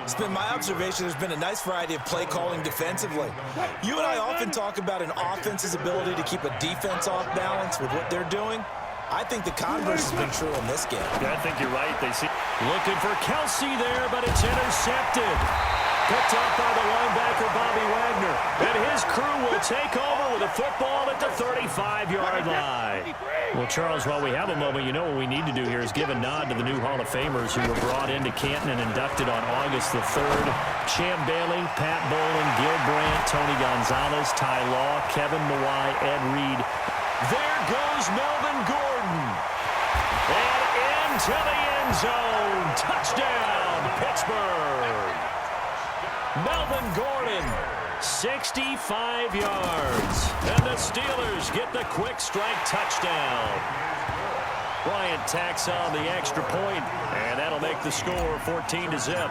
It's been my observation there's been a nice variety of play calling defensively. You and I often talk about an offense's ability to keep a defense off balance with what they're doing. I think the converse has been true in this game. Yeah, I think you're right. They see looking for Kelsey there, but it's intercepted. Picked up by the linebacker, Bobby Wagner. And his crew will take over with a football at the 35-yard line. Well, Charles, while we have a moment, you know what we need to do here is give a nod to the new Hall of Famers who were brought into Canton and inducted on August the 3rd. Champ Bailey, Pat Bowlen, Gil Brandt, Tony Gonzalez, Ty Law, Kevin Mawai, Ed Reed. There goes Melvin Gordon. And into the end zone. Touchdown, Pittsburgh. Melvin Gordon, 65 yards. And the Steelers get the quick strike touchdown. Bryant tacks on the extra point, and that'll make the score 14-0.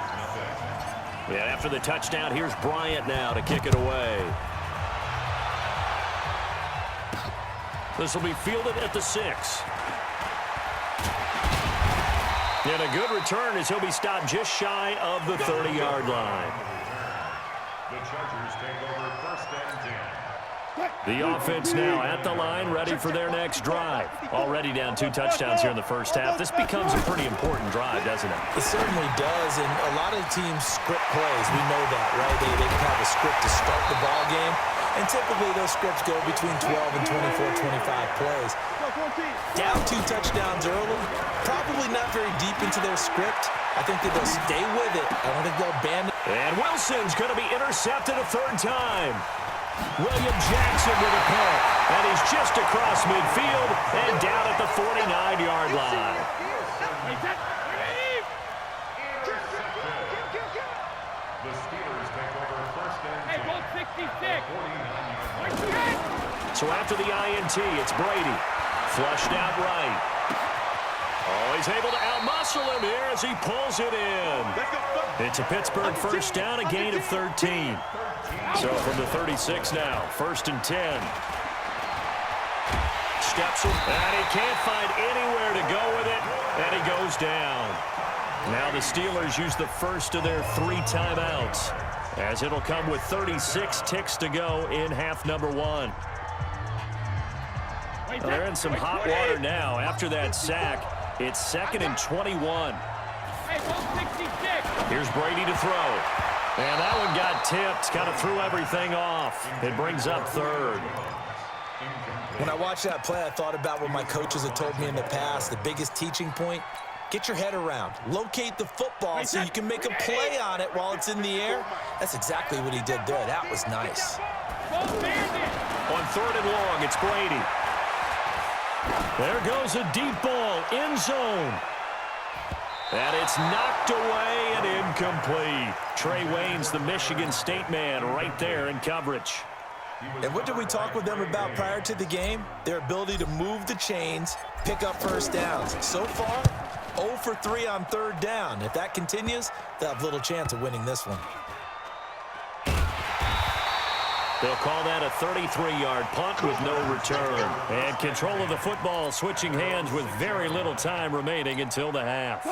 And after the touchdown, here's Bryant now to kick it away. This will be fielded at the 6. And a good return as he'll be stopped just shy of the 30-yard line. The Chargers take over first and 10. The offense now at the line, ready for their next drive. Already down 2 touchdowns here in the first half. This becomes a pretty important drive, doesn't it? It certainly does, and a lot of teams script plays. We know that, right? They have a script to start the ball game, and typically those scripts go between 12 and 24, 25 plays. Down 2 touchdowns early, probably not very deep into their script. I think that they'll stay with it. I don't think they'll abandon. And Wilson's going to be intercepted a 3rd time. William Jackson with a pick. And he's just across midfield and down at the 49-yard line. The Steelers take over first and 10. So after the INT, it's Brady. Flushed out right. Oh, he's able to outmuscle him here as he pulls it in. It's a Pittsburgh first down, a gain of 13. So from the 36 now, 1st and 10. Steps him, and he can't find anywhere to go with it, and he goes down. Now the Steelers use the first of their 3 timeouts, as it'll come with 36 ticks to go in half number 1. Well, they're in some hot water now after that sack. It's 2nd and 21. Here's Brady to throw. And that one got tipped, kind of threw everything off. It brings up 3rd. When I watched that play, I thought about what my coaches had told me in the past. The biggest teaching point, get your head around. Locate the football so you can make a play on it while it's in the air. That's exactly what he did there. That was nice. On 3rd and long, it's Brady. There goes a deep ball, end zone. And it's knocked away and incomplete. Trey Wayne's the Michigan State man right there in coverage. And what did we talk with them about prior to the game? Their ability to move the chains, pick up first downs. So far, 0 for 3 on 3rd down. If that continues, they'll have little chance of winning this one. They'll call that a 33-yard punt with no return. And control of the football switching hands with very little time remaining until the half.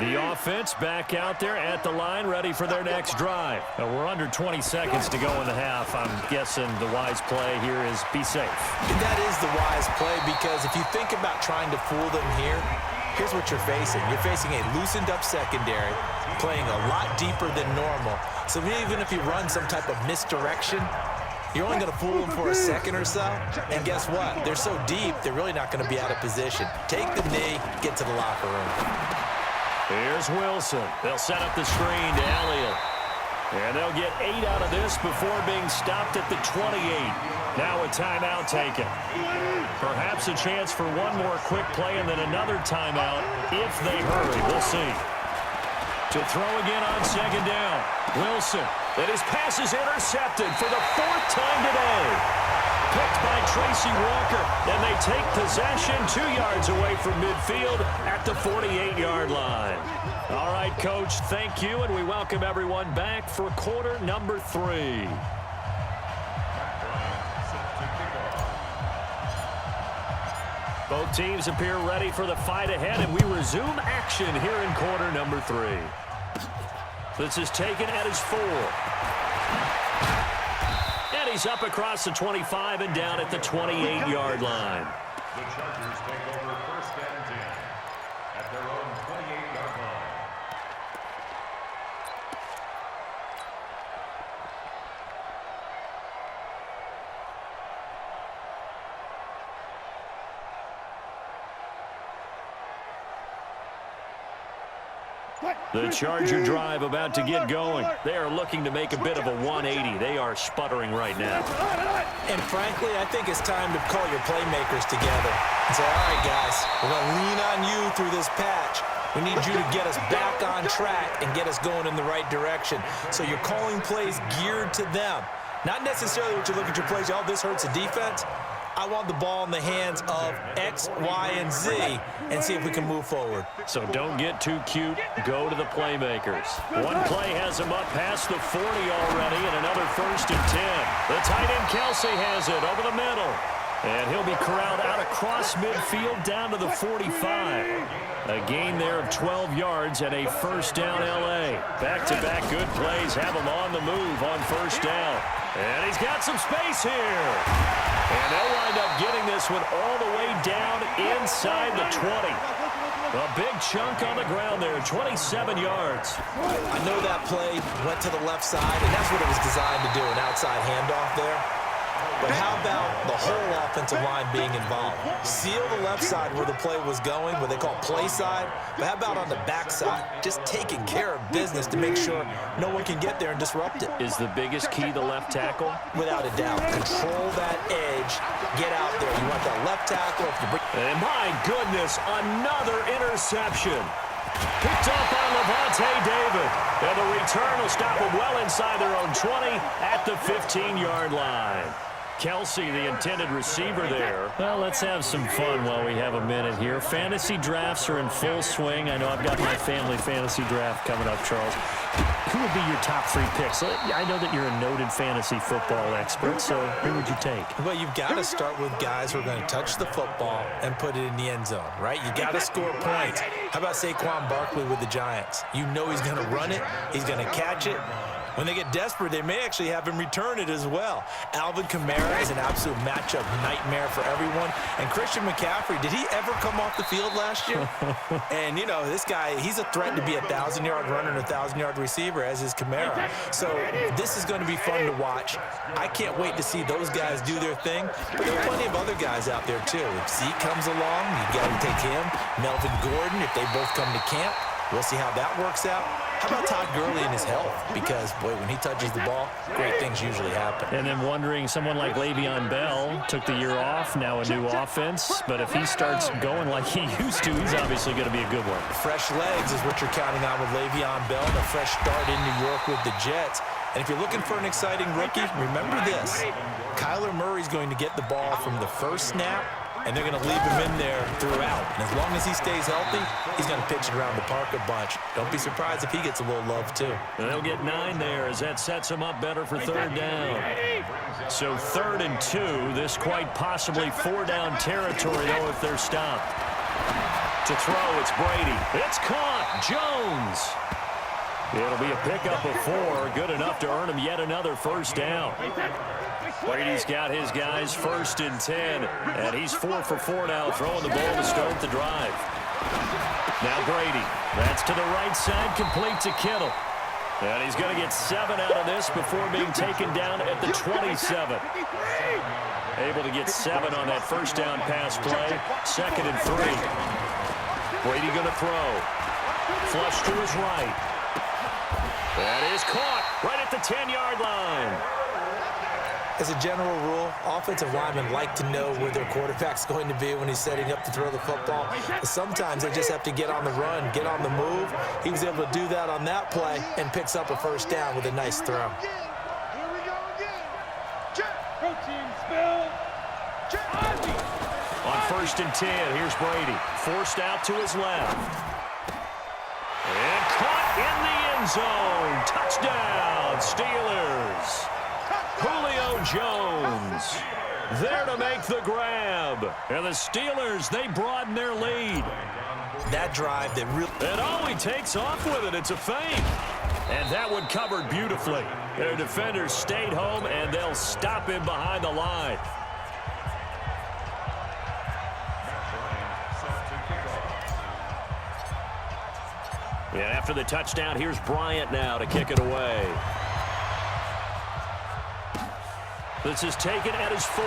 The offense back out there at the line, ready for their next drive. Now, we're under 20 seconds to go in the half. I'm guessing the wise play here is be safe. And that is the wise play, because if you think about trying to fool them here, here's what you're facing. You're facing a loosened up secondary, playing a lot deeper than normal. So even if you run some type of misdirection, you're only going to fool them for a second or so. And guess what? They're so deep, they're really not going to be out of position. Take the knee, get to the locker room. Here's Wilson. They'll set up the screen to Elliott. And they'll get 8 out of this before being stopped at the 28. Now a timeout taken. Perhaps a chance for one more quick play and then another timeout if they hurry. We'll see. To throw again on 2nd down. Wilson. And his pass is intercepted for the 4th time today. Picked by Tracy Walker. And they take possession 2 yards away from midfield at the 48-yard line. All right, Coach, thank you, and we welcome everyone back for quarter number 3. Both teams appear ready for the fight ahead, and we resume action here in quarter number 3. This is taken at his 4. And he's up across the 25 and down at the 28-yard line. The Chargers take over first and 10 at their own 28-yard line. The Charger drive about to get going. They are looking to make a bit of a 180. They are sputtering right now. And frankly, I think it's time to call your playmakers together and say, all right, guys, we're going to lean on you through this patch. We need you to get us back on track and get us going in the right direction. So you're calling plays geared to them. Not necessarily what you look at your plays, oh, this hurts the defense. I want the ball in the hands of X, Y, and Z and see if we can move forward. So don't get too cute. Go to the playmakers. One play has him up past the 40 already, and another first and 10. The tight end Kelsey has it over the middle. And he'll be corralled out across midfield down to the 45. A gain there of 12 yards and a first down L.A. Back-to-back good plays have him on the move on first down. And he's got some space here. And they'll wind up getting this one all the way down inside the 20. A big chunk on the ground there, 27 yards. I know that play went to the left side, and that's what it was designed to do, an outside handoff there. But how about the whole offensive line being involved? Seal the left side where the play was going, what they call play side. But how about on the back side? Just taking care of business to make sure no one can get there and disrupt it. Is the biggest key the left tackle? Without a doubt. Control that edge. Get out there. You want that left tackle. If you bring and my goodness, another interception. Picked off by Levante David. And the return will stop them well inside their own 20 at the 15-yard line. Kelsey, the intended receiver there. Well, let's have some fun while we have a minute here. Fantasy drafts are in full swing. I know I've got my family fantasy draft coming up, Charles. Who would be your top 3 picks? I know that you're a noted fantasy football expert, so who would you take? Well, you've got to start with guys who are going to touch the football and put it in the end zone, right? You got to score points. How about Saquon Barkley with the Giants? You know he's going to run it. He's going to catch it. When they get desperate, they may actually have him return it as well. Alvin Kamara is an absolute matchup nightmare for everyone. And Christian McCaffrey, did he ever come off the field last year? And, you know, this guy, he's a threat to be a 1,000-yard runner and a 1,000-yard receiver, as is Kamara. So this is going to be fun to watch. I can't wait to see those guys do their thing. But there are plenty of other guys out there, too. If Zeke comes along, you got to take him. Melvin Gordon, if they both come to camp. We'll see how that works out. How about Todd Gurley and his health? Because, boy, when he touches the ball, great things usually happen. And then wondering, someone like Le'Veon Bell took the year off, now a new offense. But if he starts going like he used to, he's obviously going to be a good one. Fresh legs is what you're counting on with Le'Veon Bell, and a fresh start in New York with the Jets. And if you're looking for an exciting rookie, remember this. Kyler Murray's going to get the ball from the first snap, and they're going to leave him in there throughout. And as long as he stays healthy, he's going to pitch it around the park a bunch. Don't be surprised if he gets a little love, too. And they'll get 9 there as that sets him up better for third down. So 3rd and 2. This quite possibly 4-down territory, though, if they're stopped. To throw, it's Brady. It's caught. Jones. It'll be a pickup of 4. Good enough to earn him yet another first down. Brady's got his guys 1st and 10, and he's 4 for 4 now, throwing the ball to start the drive. Now Brady, that's to the right side, complete to Kittle. And he's going to get 7 out of this before being taken down at the 27. Able to get 7 on that first down pass play, 2nd and 3. Brady going to throw. Flush to his right. That is caught right at the 10-yard line. As a general rule, offensive linemen like to know where their quarterback's going to be when he's setting up to throw the football. But sometimes they just have to get on the run, get on the move. He was able to do that on that play and picks up a first down with a nice throw. Here we go again. Protein spill. On 1st and 10, here's Brady. Forced out to his left. And caught in the end zone. Touchdown, Steelers. Julio Jones there to make the grab. And the Steelers, they broaden their lead. That drive that really... And oh, he takes off with it. It's a fake. And that one covered beautifully. Their defenders stayed home, and they'll stop him behind the line. And after the touchdown, here's Bryant now to kick it away. This is taken at his 4.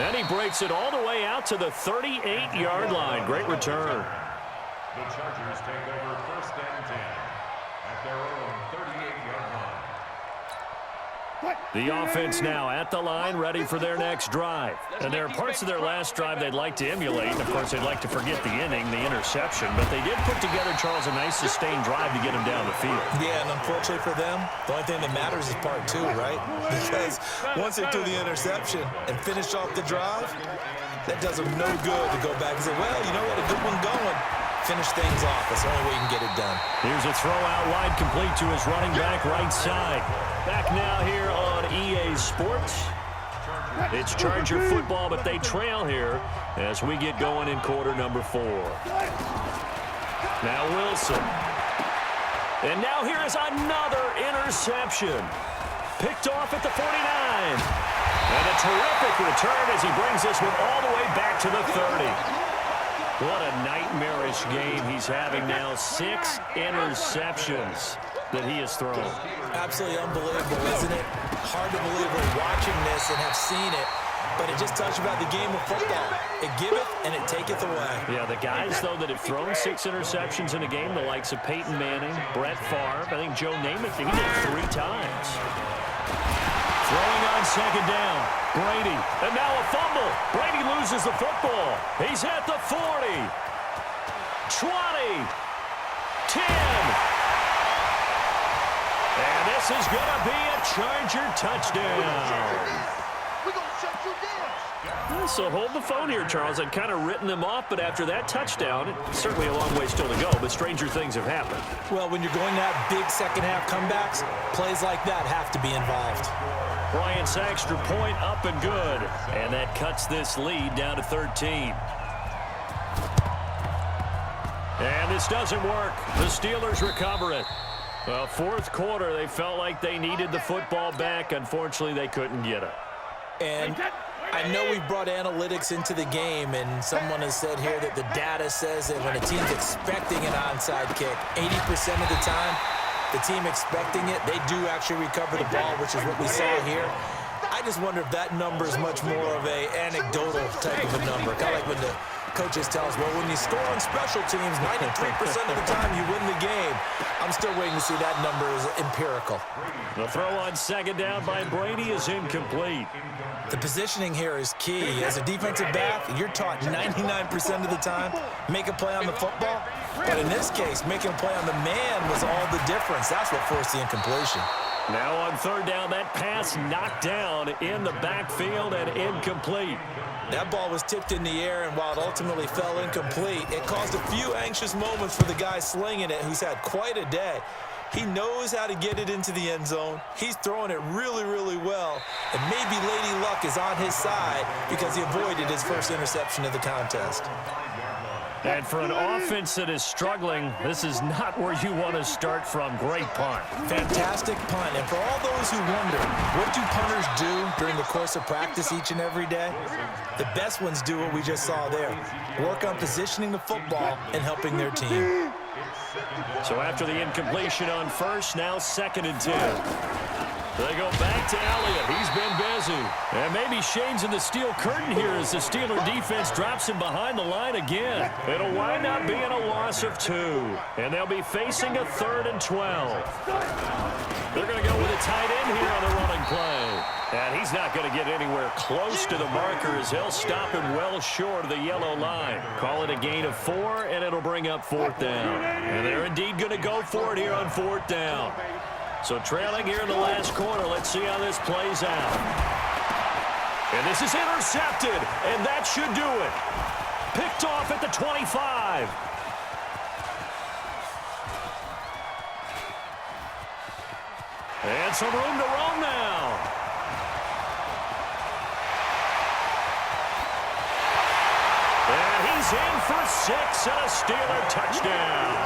And he breaks it all the way out to the 38-yard line. Great return. The Chargers take over 1st and 10 at their own 38-yard line. The offense now at the line, ready for their next drive. And there are parts of their last drive they'd like to emulate. And, of course, they'd like to forget the inning, the interception. But they did put together, Charles, a nice sustained drive to get him down the field. Yeah, and unfortunately for them, the only thing that matters is part 2, right? Because once they do the interception and finish off the drive, that does them no good to go back and say, well, you know what, a good one going. Finish things off. That's the only way you can get it done. Here's a throw out wide, complete to his running back right side. Back now here on EA Sports. It's Charger football, but they trail here as we get going in quarter number 4. Now Wilson. And now here is another interception. Picked off at the 49. And a terrific return as he brings this one all the way back to the 30. What a nightmarish game he's having now. 6 interceptions that he has thrown. Absolutely unbelievable, isn't it? Hard to believe we're watching this and have seen it, but it just tells you about the game of football. It giveth and it taketh away. Yeah, the guys, though, that have thrown 6 interceptions in a game, the likes of Peyton Manning, Brett Favre, I think Joe Namath, he did it 3 times. Throwing on 2nd down, Brady, and now a fumble. Brady loses the football. He's at the 40, 20, 10. And this is going to be a Charger touchdown. We're going to shut you down. So hold the phone here, Charles. I'd kind of written them off, but after that touchdown, it's certainly a long way still to go, but stranger things have happened. Well, when you're going to have big second-half comebacks, plays like that have to be involved. Bryant's extra point up and good. And that cuts this lead down to 13. And this doesn't work. The Steelers recover it. Well, 4th quarter, they felt like they needed the football back. Unfortunately, they couldn't get it. And I know we've brought analytics into the game, and someone has said here that the data says that when a team's expecting an onside kick, 80% of the time, the team expecting it, they do actually recover the ball, which is what we saw here. I just wonder if that number is much more of a anecdotal type of a number. Kind of like when the coaches tell us, well, when you score on special teams, 93% of the time you win the game. I'm still waiting to see that number is empirical. The throw on 2nd down by Brady is incomplete. The positioning here is key. As a defensive back, you're taught 99% of the time, make a play on the football. But in this case, making a play on the man was all the difference. That's what forced the incompletion. Now on 3rd down, that pass knocked down in the backfield and incomplete. That ball was tipped in the air, and while it ultimately fell incomplete, it caused a few anxious moments for the guy slinging it, who's had quite a day. He knows how to get it into the end zone. He's throwing it really, really well. And maybe Lady Luck is on his side because he avoided his first interception of the contest. And for an offense that is struggling, this is not where you want to start from. Great punt. Fantastic punt. And for all those who wonder, what do punters do during the course of practice each and every day? The best ones do what we just saw there. Work on positioning the football and helping their team. So after the incompletion on 1st, now 2nd and 10. They go back to Elliott. He's been busy. And maybe shades in the steel curtain here as the Steeler defense drops him behind the line again. It'll wind up being a loss of 2. And they'll be facing a 3rd and 12. They're going to go with a tight end here on the running play. And he's not going to get anywhere close to the marker as he'll stop him well short of the yellow line. Call it a gain of 4, and it'll bring up 4th down. And they're indeed going to go for it here on 4th down. So trailing here in the last quarter, let's see how this plays out. And this is intercepted, and that should do it. Picked off at the 25. And some room to roam now. And he's in for 6 and a Steeler touchdown.